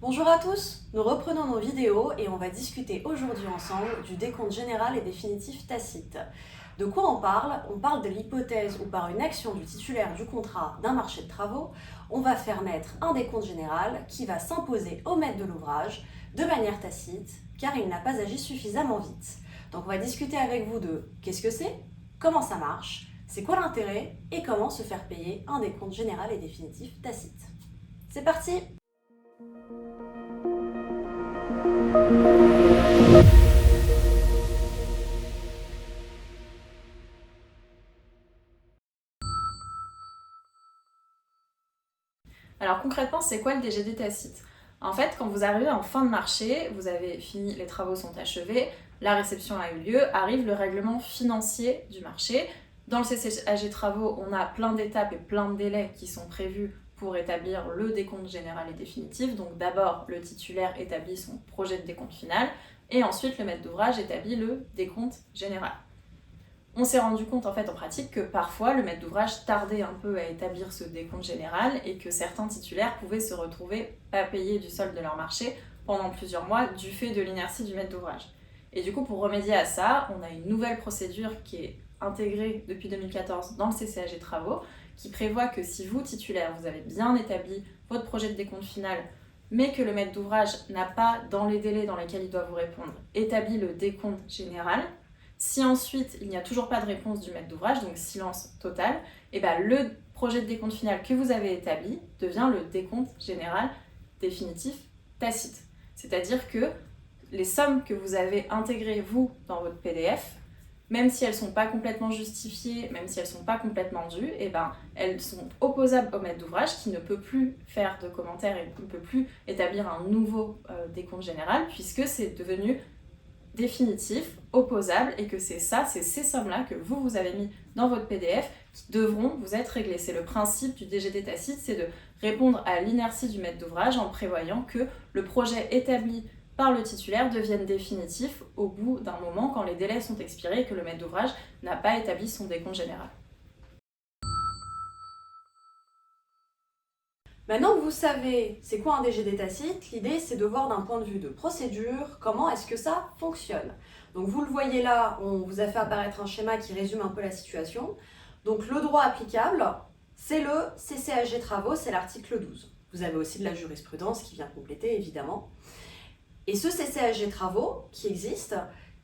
Bonjour à tous, nous reprenons nos vidéos et on va discuter aujourd'hui ensemble du décompte général et définitif tacite. De quoi on parle? On parle de l'hypothèse où par une action du titulaire du contrat d'un marché de travaux, on va faire naître un décompte général qui va s'imposer au maître de l'ouvrage de manière tacite car il n'a pas agi suffisamment vite. Donc on va discuter avec vous de qu'est-ce que c'est, comment ça marche, c'est quoi l'intérêt et comment se faire payer un décompte général et définitif tacite. C'est parti! Alors concrètement, c'est quoi le DGD tacite? En fait, quand vous arrivez en fin de marché, vous avez fini, les travaux sont achevés, la réception a eu lieu, arrive le règlement financier du marché. Dans le CCAG travaux, on a plein d'étapes et plein de délais qui sont prévus pour établir le décompte général et définitif. Donc d'abord, le titulaire établit son projet de décompte final et ensuite le maître d'ouvrage établit le décompte général. On s'est rendu compte en pratique que parfois le maître d'ouvrage tardait un peu à établir ce décompte général et que certains titulaires pouvaient se retrouver pas payés du solde de leur marché pendant plusieurs mois du fait de l'inertie du maître d'ouvrage. Et du coup, pour remédier à ça, on a une nouvelle procédure qui est intégrée depuis 2014 dans le CCAG Travaux qui prévoit que si vous, titulaire, vous avez bien établi votre projet de décompte final mais que le maître d'ouvrage n'a pas, dans les délais dans lesquels il doit vous répondre, établi le décompte général, si ensuite il n'y a toujours pas de réponse du maître d'ouvrage, donc silence total, et le projet de décompte final que vous avez établi devient le décompte général définitif tacite. C'est-à-dire que les sommes que vous avez intégrées, vous, dans votre PDF, même si elles ne sont pas complètement justifiées, même si elles ne sont pas complètement dues, elles sont opposables au maître d'ouvrage qui ne peut plus faire de commentaires et ne peut plus établir un nouveau décompte général puisque c'est devenu définitif, opposable, et que c'est ces sommes-là que vous avez mis dans votre PDF qui devront vous être réglées. C'est le principe du DGD tacite, c'est de répondre à l'inertie du maître d'ouvrage en prévoyant que le projet établi par le titulaire devienne définitif au bout d'un moment quand les délais sont expirés et que le maître d'ouvrage n'a pas établi son décompte général. Maintenant que vous savez c'est quoi un DGD tacite, l'idée c'est de voir d'un point de vue de procédure comment est-ce que ça fonctionne. Donc vous le voyez là, on vous a fait apparaître un schéma qui résume un peu la situation. Donc le droit applicable, c'est le CCAG Travaux, c'est l'article 12. Vous avez aussi de la jurisprudence qui vient compléter évidemment. Et ce CCAG Travaux qui existe,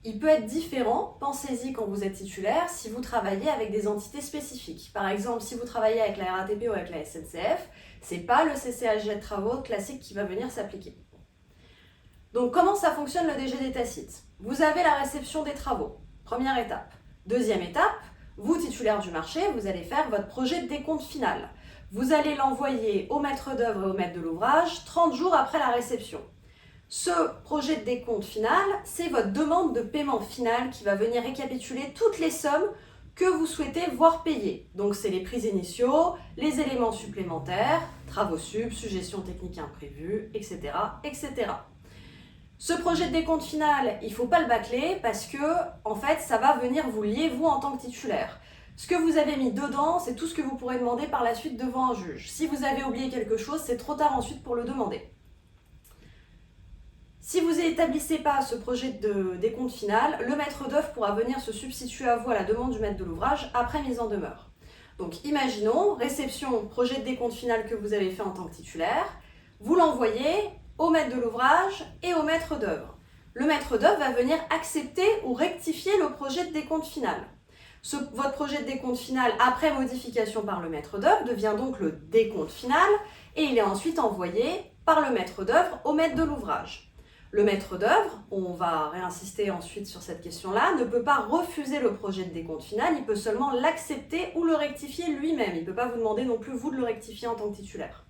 il peut être différent, pensez-y quand vous êtes titulaire, si vous travaillez avec des entités spécifiques. Par exemple, si vous travaillez avec la RATP ou avec la SNCF, c'est pas le CCAG Travaux classique qui va venir s'appliquer. Donc comment ça fonctionne le DGD tacite? Vous avez la réception des travaux, première étape. Deuxième étape, vous, titulaire du marché, vous allez faire votre projet de décompte final. Vous allez l'envoyer au maître d'œuvre et au maître de l'ouvrage 30 jours après la réception. Ce projet de décompte final, c'est votre demande de paiement final qui va venir récapituler toutes les sommes que vous souhaitez voir payer. Donc c'est les prix initiaux, les éléments supplémentaires, travaux sub, suggestions techniques imprévues, etc., etc. Ce projet de décompte final, il ne faut pas le bâcler parce que ça va venir vous lier vous en tant que titulaire. Ce que vous avez mis dedans, c'est tout ce que vous pourrez demander par la suite devant un juge. Si vous avez oublié quelque chose, c'est trop tard ensuite pour le demander. Si vous n'établissez pas ce projet de décompte final, le maître d'œuvre pourra venir se substituer à vous à la demande du maître de l'ouvrage après mise en demeure. Donc imaginons, réception, projet de décompte final que vous avez fait en tant que titulaire, vous l'envoyez au maître de l'ouvrage et au maître d'œuvre. Le maître d'œuvre va venir accepter ou rectifier le projet de décompte final. Votre projet de décompte final, après modification par le maître d'œuvre, devient donc le décompte final et il est ensuite envoyé par le maître d'œuvre au maître de l'ouvrage. Le maître d'œuvre, on va réinsister ensuite sur cette question-là, ne peut pas refuser le projet de décompte final, il peut seulement l'accepter ou le rectifier lui-même. Il ne peut pas vous demander non plus vous de le rectifier en tant que titulaire.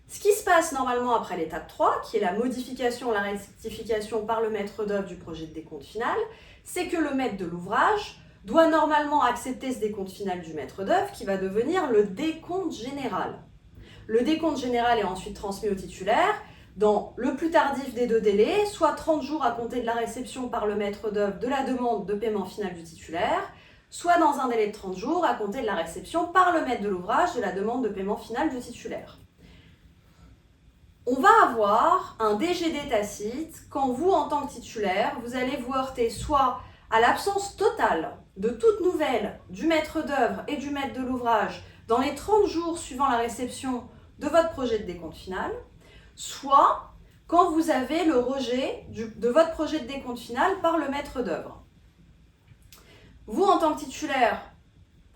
Ce qui se passe normalement après l'étape 3, qui est la modification, la rectification par le maître d'œuvre du projet de décompte final, c'est que le maître de l'ouvrage doit normalement accepter ce décompte final du maître d'œuvre qui va devenir le décompte général. Le décompte général est ensuite transmis au titulaire dans le plus tardif des deux délais, soit 30 jours à compter de la réception par le maître d'œuvre de la demande de paiement final du titulaire, soit dans un délai de 30 jours à compter de la réception par le maître de l'ouvrage de la demande de paiement final du titulaire. On va avoir un DGD tacite quand vous, en tant que titulaire, vous allez vous heurter soit à l'absence totale de toute nouvelle du maître d'œuvre et du maître de l'ouvrage dans les 30 jours suivant la réception de votre projet de décompte final, soit quand vous avez le rejet de votre projet de décompte final par le maître d'œuvre. Vous, en tant que titulaire,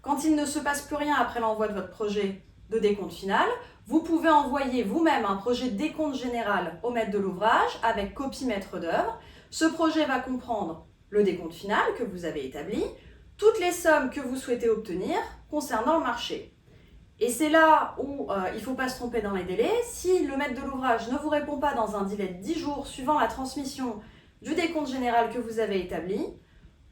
quand il ne se passe plus rien après l'envoi de votre projet de décompte final, vous pouvez envoyer vous-même un projet de décompte général au maître de l'ouvrage avec copie maître d'œuvre. Ce projet va comprendre le décompte final que vous avez établi, toutes les sommes que vous souhaitez obtenir concernant le marché. Et c'est là où il ne faut pas se tromper dans les délais. Si le maître de l'ouvrage ne vous répond pas dans un délai de 10 jours suivant la transmission du décompte général que vous avez établi,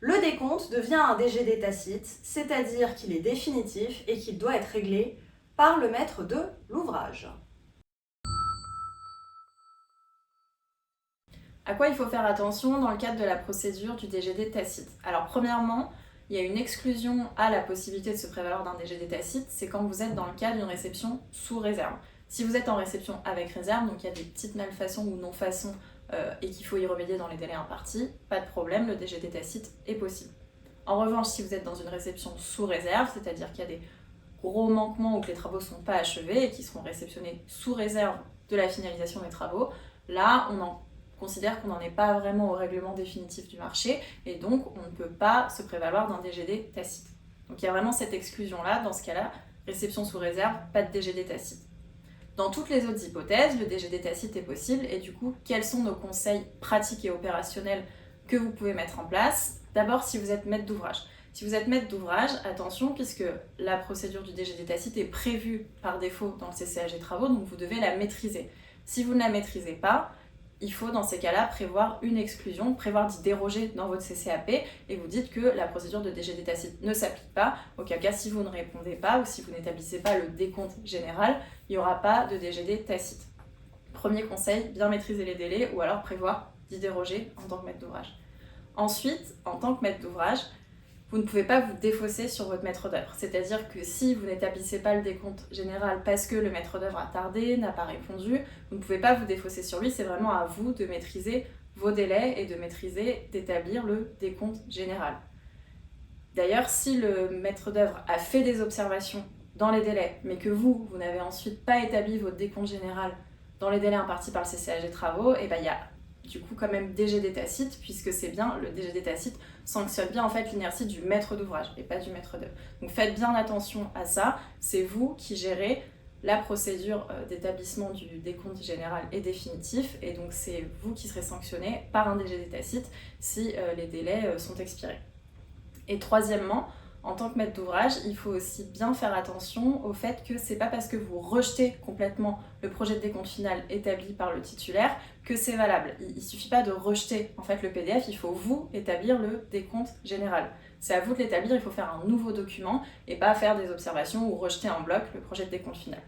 le décompte devient un DGD tacite, c'est-à-dire qu'il est définitif et qu'il doit être réglé par le maître de l'ouvrage. À quoi il faut faire attention dans le cadre de la procédure du DGD tacite? Alors premièrement, il y a une exclusion à la possibilité de se prévaloir d'un DGD tacite, c'est quand vous êtes dans le cadre d'une réception sous réserve. Si vous êtes en réception avec réserve, donc il y a des petites malfaçons ou non-façons et qu'il faut y remédier dans les délais impartis, pas de problème, le DGD tacite est possible. En revanche, si vous êtes dans une réception sous réserve, c'est-à-dire qu'il y a des gros manquements ou que les travaux ne sont pas achevés et qui seront réceptionnés sous réserve de la finalisation des travaux, là, on considère qu'on n'en est pas vraiment au règlement définitif du marché et donc on ne peut pas se prévaloir d'un DGD tacite. Donc il y a vraiment cette exclusion-là, dans ce cas-là, réception sous réserve, pas de DGD tacite. Dans toutes les autres hypothèses, le DGD tacite est possible et du coup, quels sont nos conseils pratiques et opérationnels que vous pouvez mettre en place? D'abord, si vous êtes maître d'ouvrage. Si vous êtes maître d'ouvrage, attention, puisque la procédure du DGD tacite est prévue par défaut dans le CCAG travaux, donc vous devez la maîtriser. Si vous ne la maîtrisez pas, il faut dans ces cas-là prévoir une exclusion, prévoir d'y déroger dans votre CCAP et vous dites que la procédure de DGD tacite ne s'applique pas, auquel cas si vous ne répondez pas ou si vous n'établissez pas le décompte général, il n'y aura pas de DGD tacite. Premier conseil, bien maîtriser les délais ou alors prévoir d'y déroger en tant que maître d'ouvrage. Ensuite, en tant que maître d'ouvrage, vous ne pouvez pas vous défausser sur votre maître d'œuvre. C'est-à-dire que si vous n'établissez pas le décompte général parce que le maître d'œuvre a tardé, n'a pas répondu, vous ne pouvez pas vous défausser sur lui, c'est vraiment à vous de maîtriser vos délais et de maîtriser, d'établir le décompte général. D'ailleurs, si le maître d'œuvre a fait des observations dans les délais, mais que vous n'avez ensuite pas établi votre décompte général dans les délais impartis par le CCAG travaux, et il y a du coup quand même DGD tacite, puisque c'est bien, le DGD tacite sanctionne bien en fait l'inertie du maître d'ouvrage et pas du maître d'œuvre. Donc faites bien attention à ça, c'est vous qui gérez la procédure d'établissement du décompte général et définitif, et donc c'est vous qui serez sanctionné par un DGD tacite si les délais sont expirés. Et troisièmement, en tant que maître d'ouvrage, il faut aussi bien faire attention au fait que c'est pas parce que vous rejetez complètement le projet de décompte final établi par le titulaire que c'est valable. Il suffit pas de rejeter en fait le PDF, il faut vous établir le décompte général. C'est à vous de l'établir, il faut faire un nouveau document et pas faire des observations ou rejeter en bloc le projet de décompte final.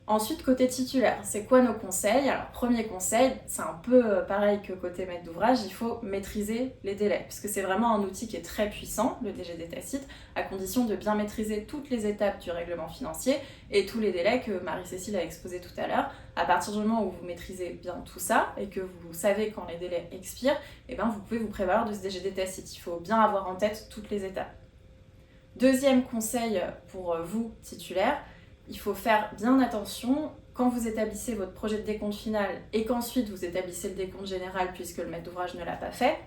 Ensuite, côté titulaire, c'est quoi nos conseils? Alors, premier conseil, c'est un peu pareil que côté maître d'ouvrage, il faut maîtriser les délais, puisque c'est vraiment un outil qui est très puissant, le DGD tacite, à condition de bien maîtriser toutes les étapes du règlement financier et tous les délais que Marie-Cécile a exposés tout à l'heure. À partir du moment où vous maîtrisez bien tout ça et que vous savez quand les délais expirent, vous pouvez vous prévaloir de ce DGD tacite. Il faut bien avoir en tête toutes les étapes. Deuxième conseil pour vous, titulaires, il faut faire bien attention quand vous établissez votre projet de décompte final et qu'ensuite vous établissez le décompte général puisque le maître d'ouvrage ne l'a pas fait,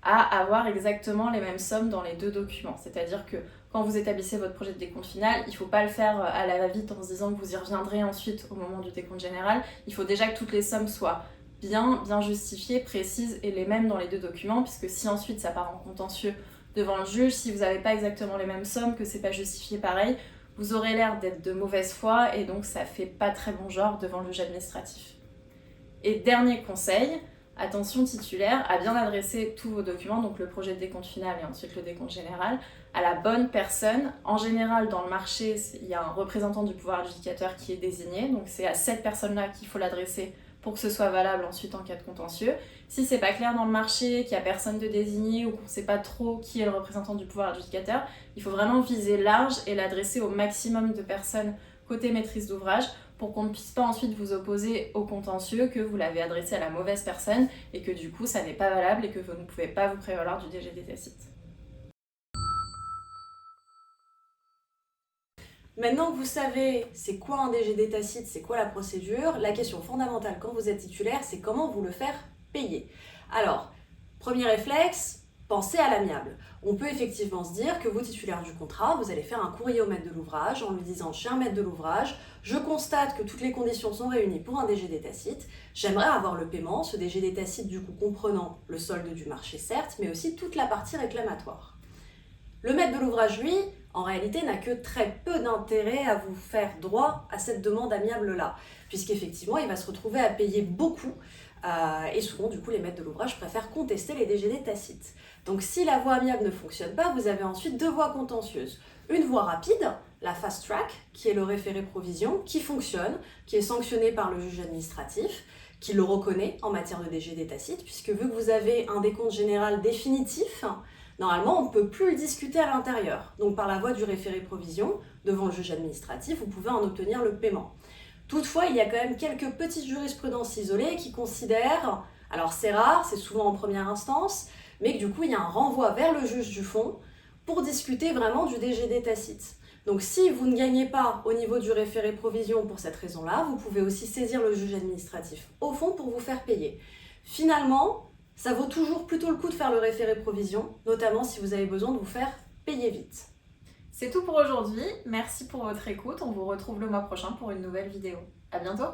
à avoir exactement les mêmes sommes dans les deux documents. C'est-à-dire que quand vous établissez votre projet de décompte final, il ne faut pas le faire à la va-vite en se disant que vous y reviendrez ensuite au moment du décompte général. Il faut déjà que toutes les sommes soient bien justifiées, précises et les mêmes dans les deux documents, puisque si ensuite ça part en contentieux devant le juge, si vous n'avez pas exactement les mêmes sommes, que c'est pas justifié pareil, vous aurez l'air d'être de mauvaise foi et donc ça fait pas très bon genre devant le juge administratif. Et dernier conseil, attention titulaire à bien adresser tous vos documents, donc le projet de décompte final et ensuite le décompte général, à la bonne personne. En général, dans le marché, il y a un représentant du pouvoir adjudicateur qui est désigné, donc c'est à cette personne-là qu'il faut l'adresser pour que ce soit valable ensuite en cas de contentieux. Si c'est pas clair dans le marché, qu'il n'y a personne de désigné ou qu'on ne sait pas trop qui est le représentant du pouvoir adjudicateur, il faut vraiment viser large et l'adresser au maximum de personnes côté maîtrise d'ouvrage pour qu'on ne puisse pas ensuite vous opposer au contentieux que vous l'avez adressé à la mauvaise personne et que du coup ça n'est pas valable et que vous ne pouvez pas vous prévaloir du DGD tacite. Maintenant que vous savez c'est quoi un DGD tacite, c'est quoi la procédure, la question fondamentale quand vous êtes titulaire, c'est comment vous le faire payer. Alors, premier réflexe, pensez à l'amiable. On peut effectivement se dire que vous, titulaire du contrat, vous allez faire un courrier au maître de l'ouvrage en lui disant « Cher maître de l'ouvrage, je constate que toutes les conditions sont réunies pour un DGD tacite. J'aimerais avoir le paiement, ce DGD tacite du coup comprenant le solde du marché certes, mais aussi toute la partie réclamatoire. » Le maître de l'ouvrage, lui, en réalité, n'a que très peu d'intérêt à vous faire droit à cette demande amiable-là, puisqu'effectivement, il va se retrouver à payer beaucoup, et souvent, du coup, les maîtres de l'ouvrage préfèrent contester les DGD tacites. Donc, si la voie amiable ne fonctionne pas, vous avez ensuite deux voies contentieuses. Une voie rapide, la fast track, qui est le référé provision, qui fonctionne, qui est sanctionné par le juge administratif, qui le reconnaît en matière de DGD tacite, puisque vu que vous avez un décompte général définitif, normalement, on ne peut plus le discuter à l'intérieur. Donc, par la voie du référé provision, devant le juge administratif, vous pouvez en obtenir le paiement. Toutefois, il y a quand même quelques petites jurisprudences isolées qui considèrent, alors c'est rare, c'est souvent en première instance, mais que du coup, il y a un renvoi vers le juge du fond pour discuter vraiment du DGD tacite. Donc, si vous ne gagnez pas au niveau du référé provision pour cette raison-là, vous pouvez aussi saisir le juge administratif au fond pour vous faire payer. Finalement, ça vaut toujours plutôt le coup de faire le référé provision, notamment si vous avez besoin de vous faire payer vite. C'est tout pour aujourd'hui, merci pour votre écoute, on vous retrouve le mois prochain pour une nouvelle vidéo. À bientôt!